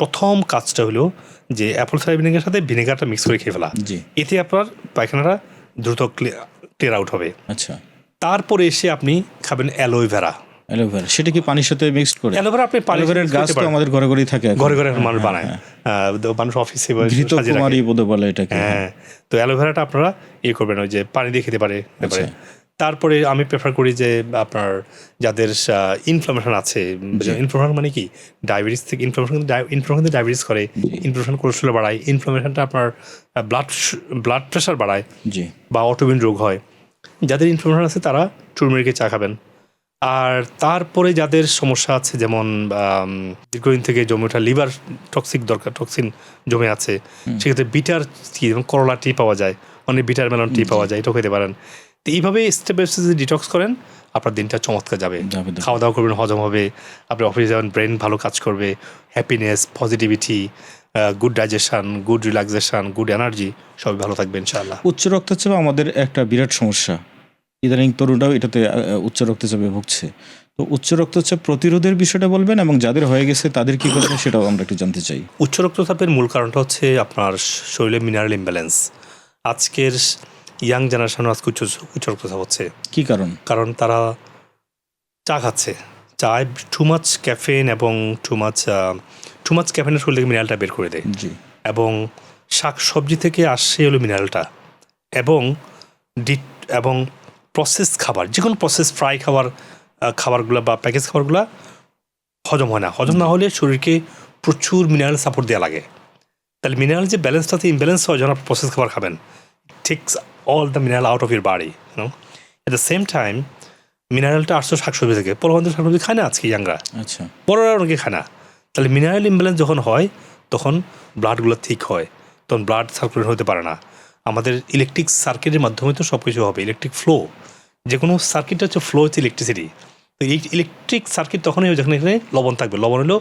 প্রথম কাজটা হলো যে অ্যাপল সাইডার ভিনেগারের সাথে ভিনেগারটা মিক্স করে খেয়ে ফেলা, এতে আপনার পায়খানাটা দ্রুত ক্লিয়ার আউট হবে। আচ্ছা, তারপরে এসে আপনি খাবেন অ্যালোভেরা। সেটা কি পানির সাথে মিক্সড করে? অ্যালোভেরা আপনি অ্যালোভেরার গাছ তো আমাদের ঘরে ঘরেই থাকে, ঘরে ঘরে মানুষ বানায়, মানুষ অফিসে ঘৃতকুমারী বলে এটাকে। হ্যাঁ, তো অ্যালোভেরাটা আপনারা করবেন, ওই যে পানি দিয়ে খেতে পারে। তারপরে আমি প্রেফার করি যে আপনার যাদের ইনফ্লামেশন আছে, ইনফ্লামেশন মানে কি ডায়াবেটিস থেকে ইনফ্লামেশন ডায়াবেটিস করে, ইনফ্লামেশন কোলেস্ট্রল বাড়ায়, ইনফ্লামেশনটা আপনার ব্লাড প্রেশার বাড়ায় বা অটোইমিউন রোগ হয়, যাদের ইনফ্লামেশন আছে তারা টুরমেরিকের চা খাবেন। আর তারপরে যাদের সমস্যা আছে, যেমন দীর্ঘদিন থেকে জমে ওঠা লিভার টক্সিন জমে আছে, সেক্ষেত্রে বিটার টি, যেমন করলা টি পাওয়া যায়, অনেক বিটার মেলন টি পাওয়া যায়, এটাও খেতে পারেন। তো এইভাবে স্টেপ বাই স্টেপ যদি ডিটক্স করেন আপনার দিনটা চমৎকার যাবে। খাওয়া দাওয়া করবেন, হজম হবে, আপনি অফিসে যাবেন, ব্রেন ভালো কাজ করবে, happiness, positivity, good digestion, good relaxation, good energy, সবই ভালো থাকবে ইনশাআল্লাহ। উচ্চ রক্তচাপ আমাদের একটা বিরাট সমস্যা, ইদানিং তরুণরাও এটাতে উচ্চ রক্তচাপে ভুগছে। তো উচ্চ রক্তচাপ প্রতিরোধের বিষয়টা বলবেন, এবং যাদের হয়ে গেছে তাদের কি করবেন সেটাও আমরা একটু জানতে চাই। উচ্চ রক্তচাপের মূল কারণটা হচ্ছে আপনার শরীরে মিনারেল ইমব্যালেন্স। আজকের ইয়াং জেনারেশন আজকে উচ্চ রক্তচাপ হচ্ছে। কি কারণ? কারণ তারা চা খাচ্ছে, চায় টু মাচ ক্যাফেন এবং টু মাচ ক্যাফেনের শরীর থেকে মিনারেলটা বের করে দেয়। জি, এবং শাক সবজি থেকে আসছে হলো মিনারেলটা, এবং এবং প্রসেস খাবার, যে কোনো প্রসেস ফ্রাই খাবারগুলো বা প্যাকেজ খাবারগুলো হজম হয় না। হজম না হলে শরীরকে প্রচুর মিনারেল সাপোর্ট দেওয়া লাগে। তাহলে মিনারেল যে ব্যালেন্সটাতে ইমব্যালেন্স হয় যখন আপনি প্রসেস খাবার খাবেন, takes all the mineral out of your body. At the same time মিনারেলটা আসছে শাকসবজি থেকে। পোলাপান শাকসবজি খায় না আজকে ইয়াংরা, আচ্ছা, বড়রা অনেকে খায় না। তাহলে মিনারেল ইমব্যালেন্স যখন হয় তখন ব্লাডগুলো ঠিক হয়, তখন ব্লাড সার্কুলেট হতে পারে না। আমাদের ইলেকট্রিক সার্কিটের মাধ্যমে তো সব কিছু হবে, ইলেকট্রিক ফ্লো, যে কোনো সার্কিট হচ্ছে ফ্লো হচ্ছে ইলেকট্রিসিটি। তো এই ইলেকট্রিক সার্কিট তখনই হয় যখন এখানে লবণ থাকবে। লবণ হলো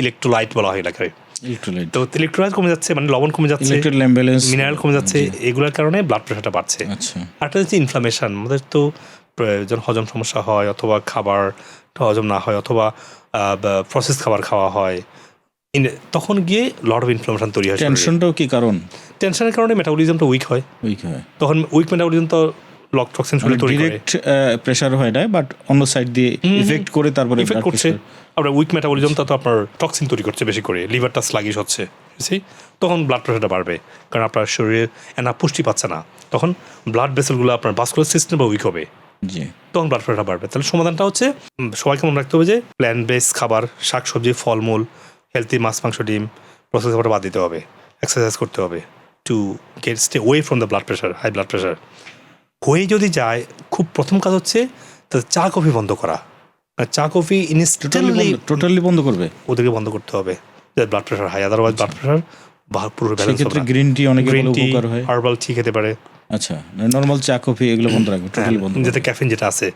ইলেকট্রোলাইট বলা হয় এলাকায়। ইলেকট্রোলাইট, তো ইলেকট্রোলাইট কমে যাচ্ছে, মানে লবণ কমে যাচ্ছে, ইলেকট্রিক ইমব্যালেন্স, মিনারেল কমে যাচ্ছে, এগুলোর কারণে ব্লাড প্রেশারটা বাড়ছে। আচ্ছা, আরেকটা হচ্ছে ইনফ্লামেশন। আমাদের তো যখন হজম সমস্যা হয়, অথবা খাবার হজম না হয়, অথবা প্রসেস খাবার খাওয়া হয়, তখন গিয়ে লট অফ ইনফ্লামেশন তৈরি হয়। টেনশনটাও কি কারণ? টেনশনের কারণে মেটাবলিজমটা উইক হয়। উইক হয়, তখন উইক মেটাবলিজম তো লক টক্সিন শরীরে তৈরি করে। ডিরেক্ট প্রেসার হয় না, বাট অন্য সাইড দিয়ে ইফেক্ট করে, তারপরে ইফেক্ট করছে। আপনার উইক মেটাবলিজমটা তো আপনার টক্সিন তৈরি করছে বেশি করে, লিভারটা স্লাগিশ হচ্ছে, তখন ব্লাড প্রেশারটা বাড়বে। কারণ আপনার শরীরে এনা পুষ্টি পাচ্ছে না, তখন ব্লাড ভেসেলগুলো আপনার ভাস্কুলার সিস্টেম উইক হবে, জি, তখন ব্লাড প্রেশার বাড়বে। তাহলে সমাধানটা হচ্ছে সবাইকে মনে রাখতে হবে যে প্ল্যান্ট বেস খাবার, শাকসবজি, ফলমূল, হেলদি মাছ, মাংস, ডিম, প্রসেস খাবার বাদ দিতে হবে, এক্সারসাইজ করতে হবে to stay away from the blood pressure, high blood pressure. হয়ে যদি যায়, খুব প্রথম কাজ হচ্ছে তাদের চা কফি বন্ধ করা। চা কফি ইনস্ট্যান্টলি টোটালি বন্ধ করবে, ওদেরকে বন্ধ করতে হবে, blood pressure high. Otherwise blood pressure পুরো ব্যালেন্স হবে না। গ্রিন টি অনেকে গ্রিন বলে টি, উপকার হয়। হার্বাল টি খেতে পারে। আচ্ছা, নরমাল চা কফি এগুলো বন্ধ রাখবে, টোটালি বন্ধ যেটা করবে। ক্যাফিন যেটা আছে,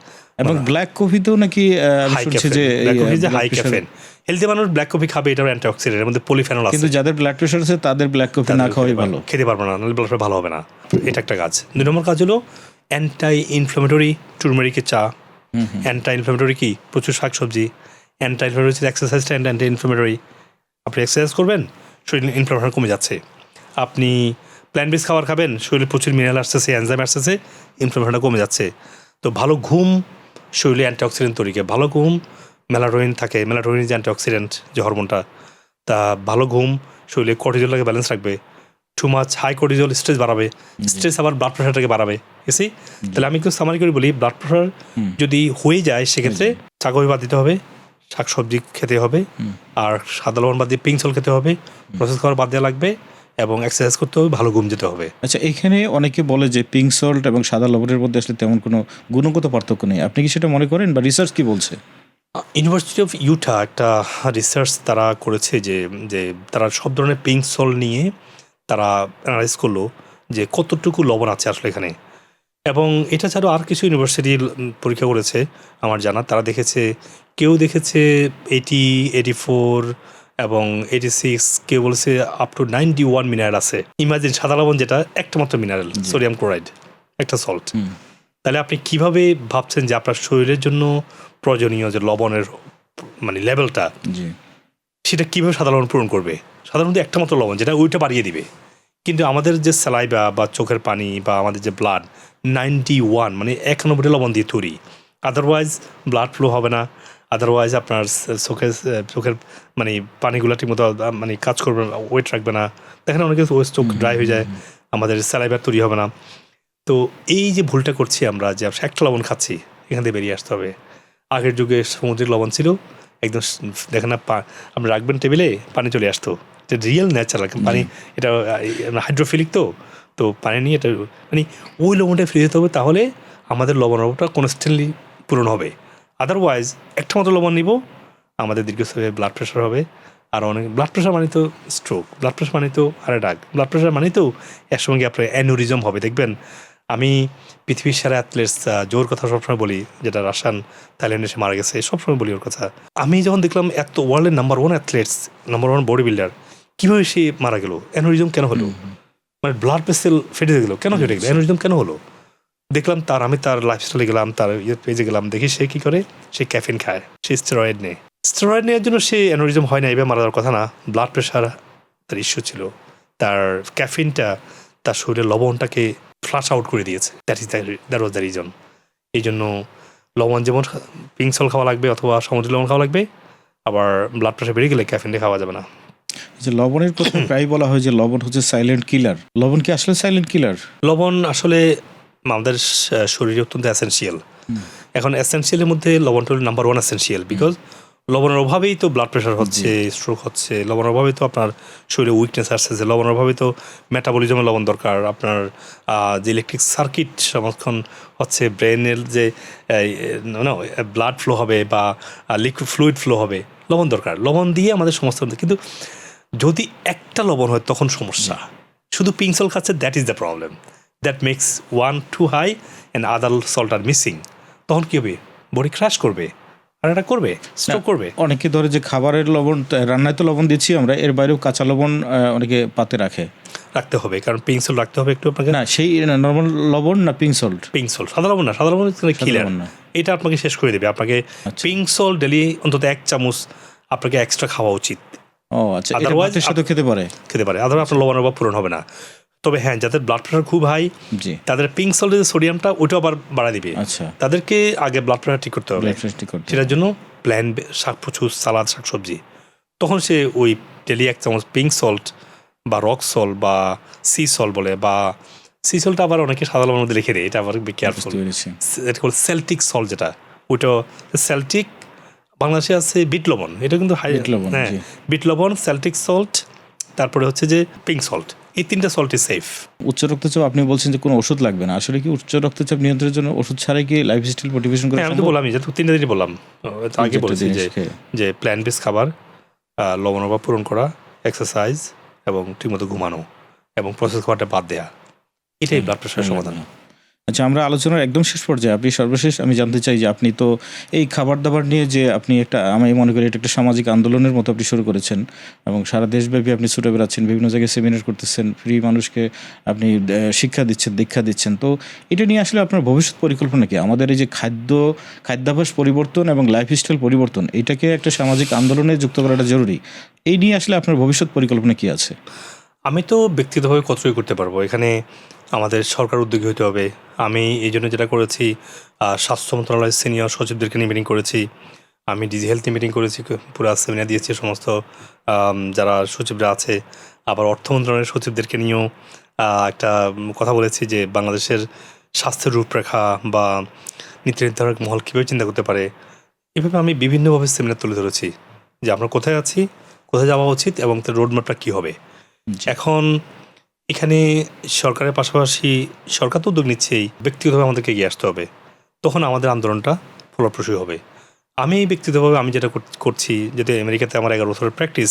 এবং ব্ল্যাক কফিতেও নাকি আমি হাই শুনছি ক্যাফেন, যে ব্ল্যাক কফি যে blood high pressure- caffeine. Healthy মানুষ ব্ল্যাক কফি খাবে, এটার অ্যান্টিঅক্সিডেন্ট, এর মধ্যে পলিফেনল আছে। কিন্তু যাদের ব্লাড প্রেশার আছে তাদের ব্ল্যাক কফি না খাওয়াই ভালো। খেতে পারবে না, নাহলে ব্লাড প্রেশার ভালো হবে না। এটা একটা কাজ। 2 নম্বর কাজ হলো অ্যান্টাই ইনফ্লামেটরি, টুরমেরিকের চা। অ্যান্টাই ইনফ্লামেটরি কি? প্রচুর শাকসবজি। অ্যান্টাই ইনফ্লামেটরি এক্সারসাইজটা অ্যান্টি ইনফ্লামেটরি। আপনি এক্সারসাইজ করবেন, শরীরে ইনফ্লামেশন কমে যাচ্ছে। আপনি প্ল্যান্ট বেস খাবার খাবেন, শরীরে প্রচুর মিনারেল আসতেছে, এনজাইম আসতেছে, ইনফ্লামেশনটা কমে যাচ্ছে। তো ভালো ঘুম শরীরে অ্যান্টিঅক্সিডেন্ট তৈরি করে। ভালো ঘুম, মেলাটোনিন থাকে, মেলাটোনিন যে অ্যান্টিঅক্সিডেন্ট যে হরমোনটা, তা ভালো ঘুম শরীরে কর্টিজলটাকে ব্যালেন্স রাখবে। Too much high cortisol stress বাড়াবে, স্ট্রেস আবার ব্লাড প্রেশারটাকে বাড়াবে। এসি তাহলে আমি একটু সামারি করে বলি, ব্লাড প্রেশার যদি হয়ে যায় সেক্ষেত্রে চা কফি বাদ দিতে হবে, শাকসবজি খেতে হবে, আর সাদা লবণ বাদ দিয়ে পিঙ্ক সল্ট খেতে হবে, প্রসেস খাবার বাদ দেওয়া লাগবে, এবং এক্সারসাইজ করতে হবে, ভালো ঘুম যেতে হবে। আচ্ছা, এখানে অনেকে বলে যে পিঙ্ক সল্ট এবং সাদা লবণের মধ্যে আসলে তেমন কোনো গুণগত পার্থক্য নেই। আপনি কি সেটা মনে করেন, বা রিসার্চ কি বলছে? ইউনিভার্সিটি অফ ইউটা একটা রিসার্চ তারা করেছে যে যে তারা সব ধরনের পিঙ্ক সল্ট নিয়ে তারা অ্যানালাইজ করলো যে কতটুকু লবণ আছে আসলে এখানে। এবং এটা ছাড়াও আর কিছু ইউনিভার্সিটি পরীক্ষা করেছে আমার জানা। তারা দেখেছে, কেউ দেখেছে 80, 84 এবং 86, কেউ বলেছে আপ টু 91 মিনারেল আছে। ইমাজিন, সাদা লবণ যেটা একটা মাত্র মিনারেল, সোডিয়াম ক্লোরাইড, একটা সল্ট। তাহলে আপনি কিভাবে ভাবছেন যে আপনার শরীরের জন্য প্রয়োজনীয় যে লবণের মানে লেভেলটা, জি, সেটা কীভাবে সাদা লবণ পূরণ করবে? সাধারণত একটা মাত্র লবণ যেটা ওইটা বাড়িয়ে দিবে। কিন্তু আমাদের যে স্যালাইভা বা চোখের পানি বা আমাদের যে ব্লাড 91 মানে 91 লবণ দিয়ে তৈরি। আদারওয়াইজ ব্লাড ফ্লো হবে না, আদারওয়াইজ আপনার চোখের মানে পানিগুলো ঠিকমতো মানে কাজ করবে না, ওয়েট রাখবে না। দেখেন অনেকে চোখ ড্রাই হয়ে যায়, আমাদের স্যালাইভার তৈরি হবে না। তো এই যে ভুলটা করছি আমরা, যে একটা লবণ খাচ্ছি, এখান থেকে বেরিয়ে আসতে হবে। আগের যুগে সমুদ্রের লবণ ছিল একদম, দেখেন না, আপনি রাখবেন টেবিলে, পানি চলে আসতো, এটা রিয়েল ন্যাচারাল পানি। এটা হাইড্রোফিলিক, তো পানি নিয়ে এটা মানে ওই লবণটা ফিরে যেতে হবে, তাহলে আমাদের লবণ অভাবটা কনস্ট্যান্টলি পূরণ হবে। আদারওয়াইজ একটা মতো লবণ নিব, আমাদের দীর্ঘস্থায়ী ব্লাড প্রেশার হবে। আর অনেক ব্লাড প্রেশার মানে তো স্ট্রোক, ব্লাড প্রেশার মানে তো হার্ট অ্যাটাক, ব্লাড প্রেশার মানে তো এর সঙ্গে আপনার অ্যানুরিজম হবে। দেখবেন, আমি পৃথিবীর সেরা অ্যাথলেটস জোর কথা সবসময় বলি, যেটা রাশিয়ান থাইল্যান্ডে এসে মারা গেছে, সবসময় বলি ওর কথা। আমি যখন দেখলাম এত ওয়ার্ল্ডের number 1 athlete's, number 1 body builder, কীভাবে সে মারা গেল? অ্যানুরিজম কেন হলো? মানে ব্লাড ভেসেল ফেটে গেলো, কেন ফেটে গেলো? অ্যানুরিজম কেন হলো? দেখলাম আমি তার লাইফস্টাইলে গেলাম, তার পেজে গেলাম, দেখি সে কী করে, সে ক্যাফিন খায়, সে স্টেরয়েড নেয়। স্টেরয়েড নেওয়ার জন্য সে অ্যানুরিজম হয় না, এবার মারা যাওয়ার কথা না। ব্লাড প্রেশার তার ইস্যু ছিল, তার ক্যাফিনটা তার শরীরের লবণটাকে ফ্লাশ আউট করে দিয়েছে। That was the reason. এই জন্য লবণ যেমন পিঙ্ক সল্ট খাওয়া লাগবে অথবা সমুদ্রের লবণ খাওয়া লাগবে, আবার ব্লাড প্রেশার বেড়ে গেলে ক্যাফিন খাওয়া যাবে না। যে লবণের কথা প্রায় বলা হয় যে লবণ হচ্ছে সাইলেন্ট কিলার, লবণ কি আসলে সাইলেন্ট কিলার? লবণ আসলে আমাদের শরীরে অত্যন্ত এসেনশিয়াল। এখন এসেনশিয়ালের মধ্যে লবণটা হল নাম্বার 1 এসেনশিয়াল, বিকজ লবণের অভাবেই তো ব্লাড প্রেশার হচ্ছে, স্ট্রোক হচ্ছে, লবণের অভাবেই তো আপনার শরীরে উইকনেস আসছে, লবণের অভাবেই তো মেটাবলিজমে লবণ দরকার, আপনার যে ইলেকট্রিক সার্কিট সমক্ষণ হচ্ছে ব্রেনের যে ব্লাড ফ্লো হবে বা লিকুইড ফ্লুইড ফ্লো হবে, লবণ দরকার। লবণ দিয়ে আমাদের সমস্ত, কিন্তু যদি একটা লবণ হয় তখন সমস্যা। শুধু পিঙ্ক সল্ট খাচ্ছে, that is the problem, that makes one too high and other salt আর মিসিং। তখন কী হবে? বডি ক্র্যাশ করবে, আর এটা করবে, স্ট্রোক করবে। অনেকে ধরে যে খাবারের লবণ, রান্নায় তো লবণ দিচ্ছি আমরা, এর বাইরেও কাঁচা লবণ অনেকে পাতে রাখতে হবে, কারণ পিঙ্ক সল্ট রাখতে হবে একটু আপনাকে। না সেই নর্মাল লবণ না পিঙ্ক সল্ট? পিঙ্ক সল্ট, সাদা লবণ না, সাদা লবণ কিলার, এটা আপনাকে শেষ করে দেবে। আপনাকে পিঙ্ক সল্ট ডেলি অন্তত 1 চামচ আপনাকে এক্সট্রা খাওয়া উচিত। ও আচ্ছা, আদারওয়াইজ সাথে খেতে পারে, আদারওয়াইজ আপনার লবণের অভাব পূরণ হবে না। তবে হ্যাঁ, যাদের ব্লাড প্রেশার খুব হাই, তাদের পিঙ্ক সল্টের যে সোডিয়ামটা ওইটাও আবার বাড়া দিবে। আচ্ছা, তাদেরকে আগে ব্লাড প্রেশার ঠিক করতে হবে। সেটার জন্য প্ল্যান প্রচুর সালাদ, শাকসবজি। তখন সে ওই ডেলি 1 চামচ পিঙ্ক সল্ট বা রক সল্ট বা সি সল্ট বলে, বা সি সল্টটা আবার অনেকে সাদা লবণের মধ্যে লিখে দেয়, এটা আবার কেয়ারফুল। এটা হল সেল্টিক সল্ট, যেটা ওইটা সেল্টিক, বাংলাদেশে আছে বিট লবণ, এটা কিন্তু হ্যাঁ বিট লবণ, সেল্টিক সল্ট, তারপরে হচ্ছে যে পিঙ্ক সল্ট, এই 3টা সল্ট ইজ সেফ। উচ্চ রক্তচাপ আপনি বলছেন যে কোনো ওষুধ লাগবে না, আসলে কি উচ্চ রক্তচাপ নিয়ন্ত্রণের জন্য ওষুধ ছাড়াই কি লাইফস্টাইল মোটিভেশন করা? আমি তো বললাম, যেহেতু 3টা দিনই বললাম, আগে বলেছি যে প্ল্যান্ট বেস খাবার, লবণ অভাব পূরণ করা, এক্সারসাইজ এবং ঠিকমতো ঘুমানো এবং প্রসেস খাবারটা বাদ দেওয়া, এটাই ব্লাড প্রেশারের সমাধান। আচ্ছা, আমরা আলোচনার একদম শেষ পর্যায়ে, আপনি সর্বশেষ আমি জানতে চাই যে আপনি তো এই খাবার দাবার নিয়ে যে আপনি একটা, আমি মনে করি এটা একটা সামাজিক আন্দোলনের মতো আপনি শুরু করেছেন এবং সারা দেশব্যাপী আপনি ছুটে বেড়াচ্ছেন, বিভিন্ন জায়গায় সেমিনার করতেছেন, ফ্রি মানুষকে আপনি শিক্ষা দিচ্ছেন, দীক্ষা দিচ্ছেন। তো এটা নিয়ে আসলে আপনার ভবিষ্যৎ পরিকল্পনা কি? আমাদের এই যে খাদ্যাভ্যাস পরিবর্তন এবং লাইফস্টাইল পরিবর্তন, এটাকে একটা সামাজিক আন্দোলনে যুক্ত করাটা জরুরি। এই নিয়ে আসলে আপনার ভবিষ্যৎ পরিকল্পনা কি আছে? আমি তো ব্যক্তিগতভাবে কতটুকু করতে পারবো, এখানে আমাদের সরকার উদ্যোগী হতে হবে। আমি এই জন্য যেটা করেছি, স্বাস্থ্য মন্ত্রণালয়ের সিনিয়র সচিবদেরকে নিয়ে মিটিং করেছি, আমি ডিজি হেলথে মিটিং করেছি, পুরো সেমিনার দিয়েছি সমস্ত যারা সচিবরা আছে। আবার অর্থ মন্ত্রণালয়ের সচিবদেরকে নিয়েও একটা কথা বলেছি যে বাংলাদেশের স্বাস্থ্যের রূপরেখা বা নীতি নির্ধারক মহল কীভাবে চিন্তা করতে পারে। এভাবে আমি বিভিন্নভাবে সেমিনার তুলে ধরেছি যে আমরা কোথায় আছি, কোথায় যাওয়া উচিত এবং তার রোডম্যাপটা কী হবে। এখন এখানে সরকারের পাশাপাশি সরকার তো উদ্যোগ নিচ্ছেই, ব্যক্তিগতভাবে আমাদেরকে এগিয়ে আসতে হবে, তখন আমাদের আন্দোলনটা ফলপ্রসূ হবে। আমি ব্যক্তিগতভাবে আমি যেটা করছি, যেটা আমেরিকাতে আমার 11 বছরের প্র্যাকটিস,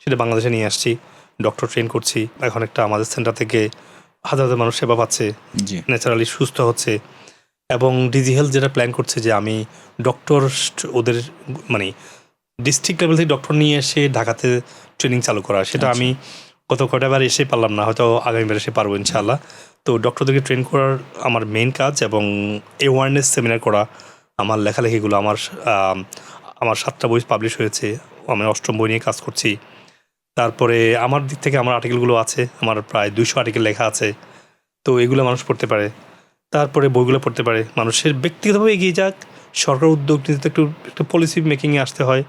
সেটা বাংলাদেশে নিয়ে আসছি, ডক্টর ট্রেন করছি। এখন একটা আমাদের সেন্টার থেকে হাজার হাজার মানুষ সেবা পাচ্ছে, ন্যাচারালি সুস্থ হচ্ছে। এবং ডিজি হেলথ যেটা প্ল্যান করছে যে আমি ডক্টর, ওদের মানে ডিস্ট্রিক্ট লেভেল থেকে ডক্টর নিয়ে এসে ঢাকাতে ট্রেনিং চালু করা, সেটা আমি গত কয়টাবার এসে পারলাম না, হয়তো আগামীবার এসে পারবো ইনশাআল্লাহ। তো ডক্টরদেরকে ট্রেন করার আমার মেইন কাজ, এবং অ্যাওয়ারনেস সেমিনার করা। আমার লেখালেখিগুলো, আমার 7টা বই পাবলিশ হয়েছে, আমি 8ম বই নিয়ে কাজ করছি। তারপরে আমার দিক থেকে আমার আর্টিকেলগুলো আছে, আমার প্রায় 200 আর্টিকেল লেখা আছে, তো এগুলো মানুষ পড়তে পারে। তারপরে বইগুলো পড়তে পারে, মানুষের ব্যক্তিগতভাবে এগিয়ে যাক, সরকার উদ্যোগ নিতে একটু পলিসি মেকিংয়ে আসতে হয়,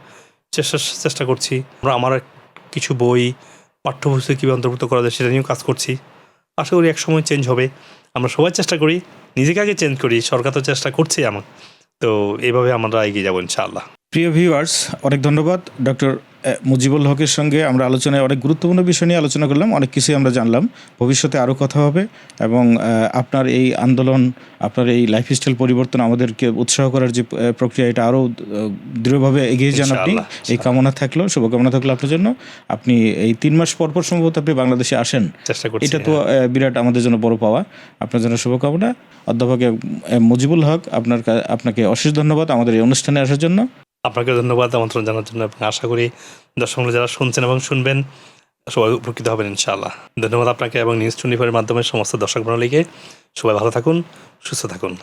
চেষ্টা করছি। আমার কিছু বই পাঠ্যপুস্তকে কীভাবে অন্তর্ভুক্ত করা যায় সেটা নিয়েও কাজ করছি। আশা করি একসময় চেঞ্জ হবে। আমরা সবাই চেষ্টা করি, নিজেকে আগে চেঞ্জ করি, সরকার তো চেষ্টা করছে আমার, তো এইভাবে আমরা এগিয়ে যাবো ইনশাআল্লাহ। প্রিয় ভিউয়ার্স, অনেক ধন্যবাদ। ডক্টর মুজিবুল হকের সঙ্গে আমরা আলোচনায় অনেক গুরুত্বপূর্ণ বিষয় নিয়ে আলোচনা করলাম, অনেক কিছুই আমরা জানলাম। ভবিষ্যতে আরও কথা হবে এবং আপনার এই আন্দোলন, আপনার এই লাইফস্টাইল পরিবর্তন আমাদেরকে উৎসাহ করার যে প্রক্রিয়া, এটা আরও দৃঢ়ভাবে এগিয়ে যান আপনি, এই কামনা থাকলো, শুভকামনা থাকলো আপনার জন্য। আপনি এই 3 মাস পর সম্ভবত আপনি বাংলাদেশে আসেন, এটা তো বিরাট আমাদের জন্য বড় পাওয়া। আপনার জন্য শুভকামনা। অধ্যাপক মুজিবুল হক, আপনাকে অশেষ ধন্যবাদ আমাদের এই অনুষ্ঠানে আসার জন্য। আপনাকে ধন্যবাদ আমন্ত্রণ জানার জন্য, এবং আশা করি দর্শকরা যারা শুনছেন এবং শুনবেন সবাই উপকৃত হবেন ইনশাআল্লাহ। ধন্যবাদ আপনাকে এবং নিউজ 24-এর মাধ্যমে সমস্ত দর্শক মণ্ডলীকে। সবাই ভালো থাকুন, সুস্থ থাকুন।